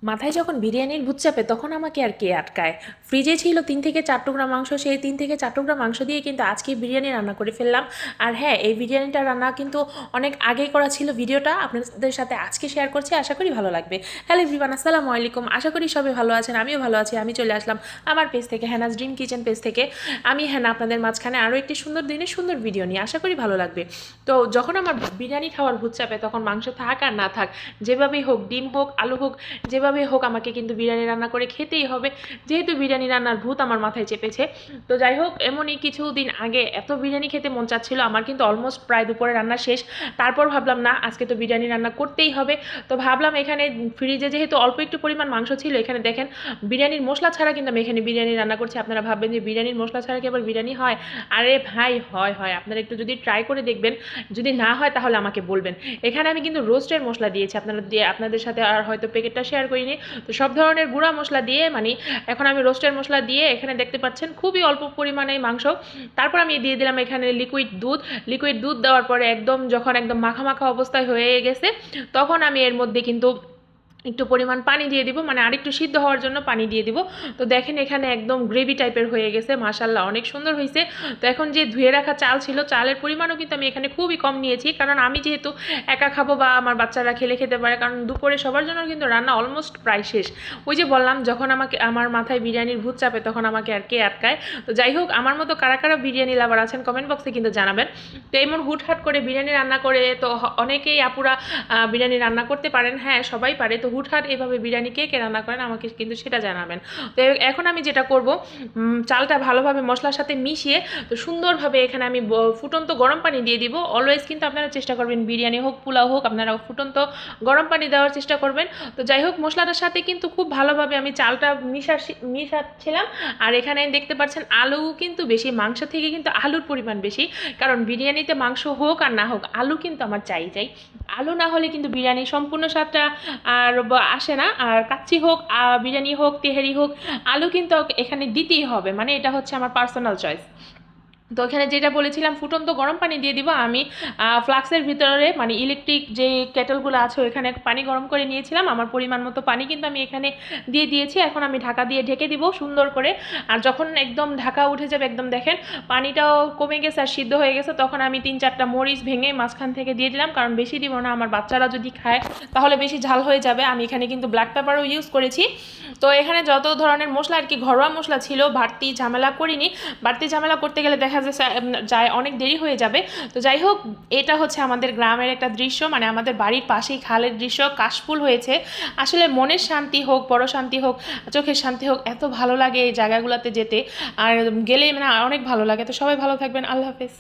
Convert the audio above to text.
মাথায় যখন বিরিয়ানির ভূত চাপে তখন আমাকে আর কে আটকায়। ফ্রিজে ছিল 3 থেকে 4 টুকরা মাংস, সেই 3 থেকে 4 টুকরা মাংস দিয়ে কিন্তু আজকে বিরিয়ানি রান্না করে ফেললাম। আর হ্যাঁ, এই বিরিয়ানিটা রান্না কিন্তু অনেক আগেই করা ছিল। ভিডিওটা আপনাদের সাথে আজকে শেয়ার করছি, আশা করি ভালো লাগবে। হ্যালো এভরিওয়ান, আসসালামু আলাইকুম। আশা করি সবাই ভালো আছেন, আমিও ভালো আছি। আমি চলে আসলাম আমার পেজ থেকে, হ্যানাজ ড্রিম কিচেন পেজ থেকে। আমি হ্যানা আপনাদের মাঝখানে আরও একটি সুন্দর দিনের সুন্দর ভিডিও নিয়ে, আশা করি ভালো লাগবে। তো যখন আমার বিরিয়ানি খাওয়ার ভূত চাপে তখন মাংস থাক আর না থাক, যেভাবেই হোক, ডিম হোক, আলু হোক, যেভাবে হোক আমাকে কিন্তু বিরিয়ানি রান্না করে খেতেই হবে, যেহেতু বিরিয়ানি রান্নার ভূত আমার মাথায় চেপেছে। তো যাই হোক, এমনই কিছুদিন আগে এত বিরিয়ানি খেতে মন চাচ্ছিল আমার, কিন্তু অলমোস্ট প্রায় দুপুরে রান্না শেষ। তারপর ভাবলাম না, আজকে তো বিরিয়ানি রান্না করতেই হবে। তো ভাবলাম এখানে ফ্রিজে যেহেতু অল্প একটু পরিমাণ মাংস ছিল, এখানে দেখেন বিরিয়ানির মশলা ছাড়া কিন্তু আমি এখানে বিরিয়ানি রান্না করছি। আপনারা ভাববেন যে বিরিয়ানির মশলা ছাড়া কি আবার বিরিয়ানি হয়? আরে ভাই, হয় হয়। আপনারা একটু যদি ট্রাই করে দেখবেন, যদি না হয় তাহলে আমাকে বলবেন। এখানে আমি কিন্তু রোস্টের মশলা দিয়েছি, আপনাদের সাথে আর হয়তো প্যাকেটটা শেয়ার করিনি। তো সব ধরনের গুঁড়া মশলা দিয়ে, মানে এখন আমি রোস্টের মশলা দিয়ে, এখানে দেখতে পাচ্ছেন খুবই অল্প পরিমাণে মাংস। তারপর আমি দিয়ে দিলাম এখানে লিকুইড দুধ দেওয়ার পরে একদম যখন একদম মাখা মাখা অবস্থায় হয়ে গেছে, তখন আমি এর মধ্যে কিন্তু একটু পরিমাণ পানি দিয়ে দিব, মানে আরেকটু সিদ্ধ হওয়ার জন্য পানি দিয়ে দিব। তো দেখেন এখানে একদম গ্রেভি টাইপের হয়ে গেছে, মাশাল্লাহ অনেক সুন্দর হয়েছে। তো এখন যে ধুয়ে রাখা চাল ছিল, চালের পরিমাণও কিন্তু আমি এখানে খুবই কম নিয়েছি, কারণ আমি যেহেতু একা খাবো বা আমার বাচ্চারা খেতে পারে, কারণ দুপুরে সবার জন্য কিন্তু রান্না অলমোস্ট প্রায় শেষ। ওই যে বললাম, যখন আমার মাথায় বিরিয়ানির ভূত চাপে তখন আমাকে আর কে আটকায়। তো যাই হোক, আমার মতো কারা কারা বিরিয়ানি লাভার আছেন কমেন্ট বক্সে কিন্তু জানাবেন। তো এমন হুটহাট করে বিরিয়ানি রান্না করে তো অনেকেই আপুরা বিরিয়ানি রান্না করতে পারেন, হ্যাঁ সবাই পারে। তো হুটহাট এভাবে বিরিয়ানি কে কে রান্না করেন আমাকে কিন্তু সেটা জানাবেন। তো এখন আমি যেটা করব, চালটা ভালোভাবে মশলার সাথে মিশিয়ে তো সুন্দরভাবে এখানে আমি ফুটন্ত গরম পানি দিয়ে দিব। অলওয়েজ কিন্তু আপনারা চেষ্টা করবেন, বিরিয়ানি হোক পোলাও হোক, আপনারা ফুটন্ত গরম পানি দেওয়ার চেষ্টা করবেন। তো যাই হোক, মশলাটার সাথে কিন্তু খুব ভালোভাবে আমি চালটা মিশাচ্ছিলাম। আর এখানে দেখতে পাচ্ছেন আলু কিন্তু বেশি, মাংস থেকে কিন্তু আলুর পরিমাণ বেশি, কারণ বিরিয়ানিতে মাংস হোক আর না হোক আলু কিন্তু আমার চাই। আলু না হলে কিন্তু বিরিয়ানি সম্পূর্ণ স্বাদটা আর আসে না। আর কাচ্চি হোক, বিরিয়ানি হোক, তেহারি হোক, আলু কিন্তু এখানে দিতেই হবে, মানে এটা হচ্ছে আমার পার্সোনাল চয়েস। তো এখানে যেটা বলেছিলাম, ফুটন্ত গরম পানি দিয়ে দিব আমি। ফ্লাক্সের ভিতরে, মানে ইলেকট্রিক যে কেটলগুলো আছে ওইখানে পানি গরম করে নিয়েছিলাম, আমার পরিমাণ মতো পানি কিন্তু আমি এখানে দিয়ে দিয়েছি। এখন আমি ঢাকা দিয়ে ঢেকে দিব সুন্দর করে। আর যখন একদম ঢাকা উঠে যাবে, একদম দেখেন পানিটাও কমে গেছে আর সিদ্ধ হয়ে গেছে, তখন আমি 3-4টা মরিচ ভেঙে মাঝখান থেকে দিয়ে দিলাম, কারণ বেশি দিব না, আমার বাচ্চারা যদি খায় তাহলে বেশি ঝাল হয়ে যাবে। আমি এখানে কিন্তু ব্ল্যাক পেপারও ইউজ করেছি। তো এখানে যত ধরনের মশলা আর কি ঘরোয়া মশলা ছিল, বাড়তি ঝামেলা করিনি। বাড়তি ঝামেলা করতে গেলে দেখা যায় অনেক দেরি হয়ে যাবে। তো যাই হোক, এটা হচ্ছে আমাদের গ্রামের একটা দৃশ্য, মানে আমাদের বাড়ির পাশেই খালের দৃশ্য, কাশফুল হয়েছে। আসলে মনের শান্তি হোক, বড় শান্তি হোক, চোখের শান্তি হোক, এত ভালো লাগে এই জায়গাগুলোতে যেতে। আর গেলে মানে অনেক ভালো লাগে। তো সবাই ভালো থাকবেন, আল্লাহ হাফেজ।